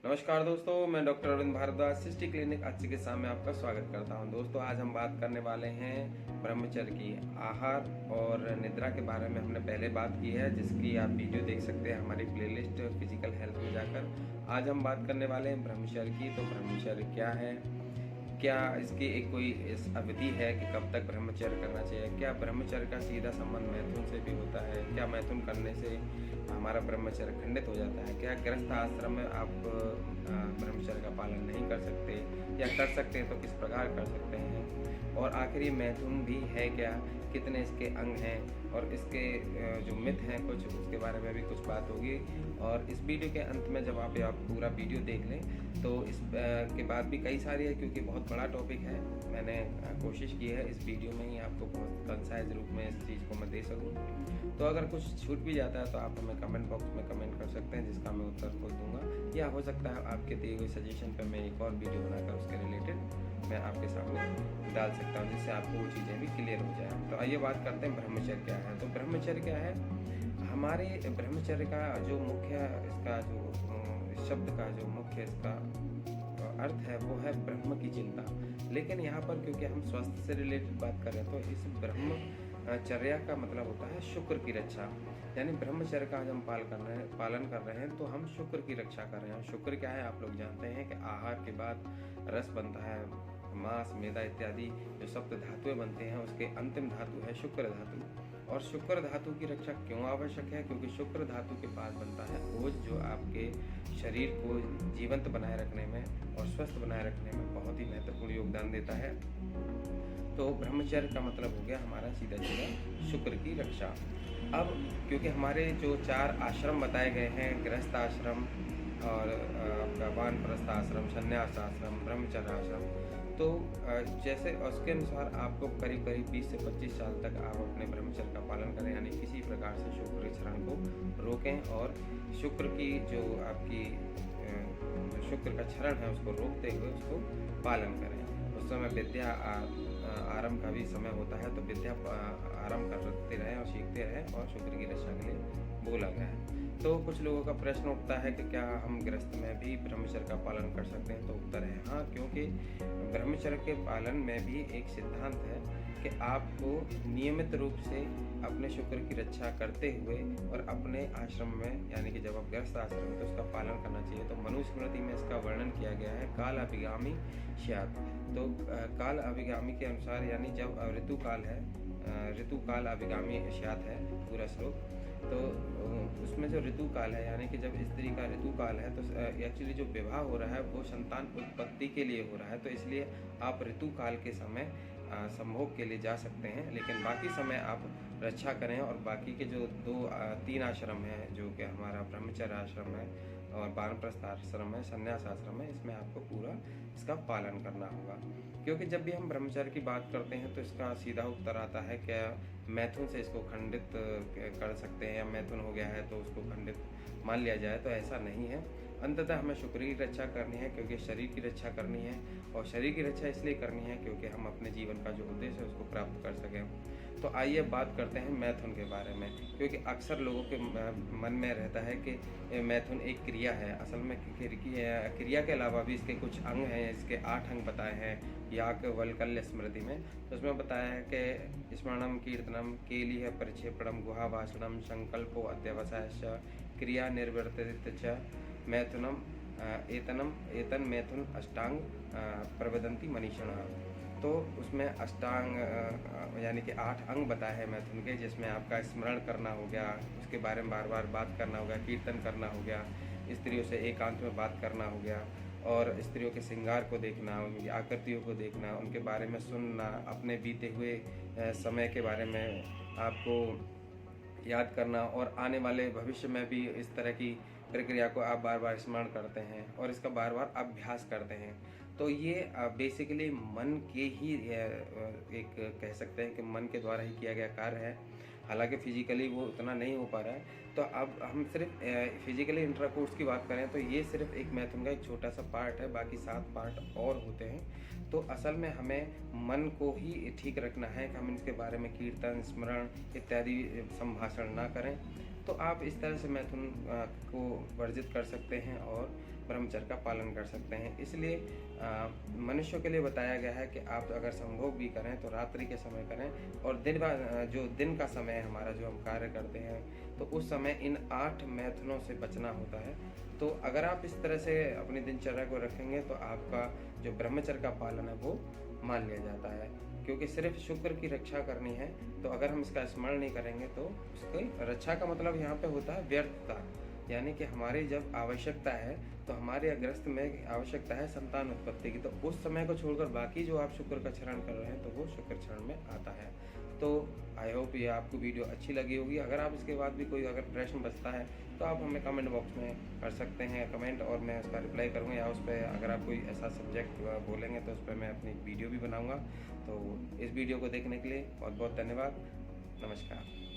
नमस्कार दोस्तों, मैं डॉक्टर अरविंद भारद्वाज सृष्टि क्लिनिक आज चिकित्सा में आपका स्वागत करता हूं। दोस्तों, आज हम बात करने वाले हैं ब्रह्मचर्य की। आहार और निद्रा के बारे में हमने पहले बात की है, जिसकी आप वीडियो देख सकते हैं हमारी प्लेलिस्ट फिजिकल हेल्थ में जाकर। आज हम बात करने वाले हैं ब्रह्मचर्य की। तो ब्रह्मचर्य क्या है, क्या इसकी एक कोई इस अवधि है कि कब तक ब्रह्मचर्य करना चाहिए? क्या ब्रह्मचर्य का सीधा संबंध मैथुन से भी होता है? क्या मैथुन करने से हमारा ब्रह्मचर्य खंडित हो जाता है? क्या गृहस्थ आश्रम में आप ब्रह्मचर्य का पालन नहीं कर सकते, या कर सकते हैं तो किस प्रकार कर सकते हैं? और आखिर ये मैथुन भी है क्या, कितने इसके अंग हैं, और इसके जो मिथ हैं कुछ, उसके बारे में भी कुछ बात होगी। और इस वीडियो के अंत में जब आप पूरा वीडियो देख लें तो इस के बाद भी कई सारी है, क्योंकि बहुत बड़ा टॉपिक है। मैंने कोशिश की है इस वीडियो में ही आपको बहुत कंसाइज रूप में इस चीज़ को मैं दे सकूं। तो अगर कुछ छूट भी जाता है तो आप हमें कमेंट बॉक्स में कमेंट कर सकते हैं, जिसका मैं उत्तर खोज दूंगा। या हो सकता है आपके दिए हुए सजेशन पर मैं एक और वीडियो बनाकर उसके रिलेटेड मैं आपके सामने डाल सकता हूँ, जिससे आपको वो चीज़ें भी क्लियर हो जाए। तो आइए बात करते हैं ब्रह्मचर्य क्या है। तो ब्रह्मचर्य क्या है? हमारे ब्रह्मचर्य का जो मुख्य इसका जो इस शब्द का जो मुख्य इसका अर्थ है वो है ब्रह्म की चिंता। लेकिन यहाँ पर क्योंकि हम स्वास्थ्य से रिलेटेड बात कर रहे हैं, तो इस ब्रह्मचर्या का मतलब होता है शुक्र की रक्षा। यानी ब्रह्मचर्य का आज हम पालन कर रहे हैं तो हम शुक्र की रक्षा कर रहे हैं। शुक्र क्या है? आप लोग जानते हैं कि आहार के बाद रस बनता है, मांस, मेदा इत्यादि जो सप्त धातुएं बनते हैं, उसके अंतिम धातु है शुक्र धातु। और शुक्र धातु की रक्षा क्यों आवश्यक है? क्योंकि शुक्र धातु के पास बनता है ओज, जो आपके शरीर को जीवंत बनाए रखने में और स्वस्थ बनाए रखने में बहुत ही महत्वपूर्ण योगदान देता है। तो ब्रह्मचर्य का मतलब हो गया हमारा सीधा सीधा शुक्र की रक्षा। अब क्योंकि हमारे जो 4 आश्रम बताए गए हैं, गृहस्थ आश्रम और आपका वानप्रस्थ आश्रम, संन्यास आश्रम, ब्रह्मचर्य आश्रम, तो जैसे उसके अनुसार आपको करीब करीब 20 से 25 साल तक आप अपने ब्रह्मचर्य का पालन करें। यानी किसी प्रकार से शुक्र के क्षरण को रोकें और शुक्र की जो आपकी जो शुक्र का क्षरण है उसको रोकते हुए उसको पालन करें। उस समय विद्या आरंभ का भी समय होता है, तो विद्या आरंभ करते रहें और सीखते रहें, और शुक्र की रक्षा के लिए बोला गया है। तो कुछ लोगों का प्रश्न उठता है कि क्या हम गृहस्थ में भी ब्रह्मचर्य का पालन कर सकते हैं? तो उत्तर है हाँ, क्योंकि ब्रह्मचर्य के पालन में भी एक सिद्धांत है कि आपको नियमित रूप से अपने शुक्र की रक्षा करते हुए और अपने आश्रम में, यानी कि जब आप गृहस्थ आश्रम में, तो उसका पालन करना चाहिए। तो मनुस्मृति में इसका वर्णन किया गया है, काल अभिगामी स्यात्। तो काल अभिगामी के अनुसार, यानी जब ऋतु काल है, ऋतु काल अभिगामी स्यात् है पूरा श्लोक। तो उसमें जो ऋतु काल है, यानी कि जब स्त्री का ऋतु काल है, तो एक्चुअली जो विवाह हो रहा है वो संतान उत्पत्ति के लिए हो रहा है। तो इसलिए आप ऋतु काल के समय संभोग के लिए जा सकते हैं, लेकिन बाकी समय आप रक्षा करें। और बाकी के जो 3 आश्रम हैं, जो कि हमारा ब्रह्मचर्य आश्रम है और वानप्रस्थ आश्रम है, संन्यास आश्रम है, इसमें आपको पूरा इसका पालन करना होगा। क्योंकि जब भी हम ब्रह्मचर्य की बात करते हैं तो इसका सीधा उत्तर आता है, क्या मैथुन से इसको खंडित कर सकते हैं, या मैथुन हो गया है तो उसको खंडित मान लिया जाए? तो ऐसा नहीं है। अंततः हमें शुक्र की रक्षा करनी है, क्योंकि शरीर की रक्षा करनी है। और शरीर की रक्षा इसलिए करनी है क्योंकि हम अपने जीवन का जो उद्देश्य है उसको प्राप्त कर सकें। तो आइए बात करते हैं मैथुन के बारे में, क्योंकि अक्सर लोगों के मन में रहता है कि मैथुन एक क्रिया है। असल में क्रिया के अलावा भी इसके कुछ अंग हैं। इसके 8 अंग बताए हैं याक वल्कल्य स्मृति में। तो उसमें बताया है कि स्मरणम, कीर्तनम, केलिह परिक्षेपणम, गुहाभाषणम, संकल्पो अध्यवसायश्च, क्रिया निर्वर्तित च मैथुनम एतन मैथुन अष्टांग प्रवदंती मनीषिणः। तो उसमें अष्टांग यानी कि 8 अंग बताए हैं मैथुन के, जिसमें आपका स्मरण करना हो गया, उसके बारे में बार बार बात करना हो गया, कीर्तन करना हो गया, स्त्रियों से एकांत में बात करना हो गया, और स्त्रियों के श्रृंगार को देखना, उनकी आकृतियों को देखना, उनके बारे में सुनना, अपने बीते हुए समय के बारे में आपको याद करना, और आने वाले भविष्य में भी इस तरह की प्रक्रिया को आप बार बार स्मरण करते हैं और इसका बार बार अभ्यास करते हैं। तो ये बेसिकली मन के ही एक कह सकते हैं कि मन के द्वारा ही किया गया कार्य है। हालांकि फिजिकली वो उतना नहीं हो पा रहा है, तो अब हम सिर्फ फिजिकली इंटरकोर्स की बात करें तो ये सिर्फ एक मैथुन का एक छोटा सा पार्ट है, बाकी 7 पार्ट और होते हैं। तो असल में हमें मन को ही ठीक रखना है कि हम इसके बारे में कीर्तन, स्मरण इत्यादि संभाषण ना करें। तो आप इस तरह से मैथुन को वर्जित कर सकते हैं और ब्रह्मचर्य का पालन कर सकते हैं। इसलिए मनुष्यों के लिए बताया गया है कि आप अगर संभोग भी करें तो रात्रि के समय करें, और जो दिन का समय है हमारा, जो हम कार्य करते हैं, तो उस समय इन 8 मैथुनों से बचना होता है। तो अगर आप इस तरह से अपनी दिनचर्या को रखेंगे तो आपका जो ब्रह्मचर्य का पालन है वो मान लिया जाता है। क्योंकि सिर्फ शुक्र की रक्षा करनी है, तो अगर हम इसका स्मरण नहीं करेंगे तो उसकी रक्षा का मतलब यहाँ पे होता है व्यर्थता, यानी कि हमारी जब आवश्यकता है तो हमारे अग्रस्त में आवश्यकता है संतान उत्पत्ति की, तो उस समय को छोड़कर बाकी जो आप शुक्र का चरण कर रहे हैं तो वो शुक्र चरण में आता है। तो आई होप ये आपको वीडियो अच्छी लगी होगी। अगर आप इसके बाद भी कोई अगर प्रश्न बचता है तो आप हमें कमेंट बॉक्स में कर सकते हैं कमेंट, और मैं उसका रिप्लाई करूँगा, या उस पर अगर आप कोई ऐसा सब्जेक्ट बोलेंगे तो उस पर मैं अपनी वीडियो भी बनाऊँगा। तो इस वीडियो को देखने के लिए बहुत बहुत धन्यवाद। नमस्कार।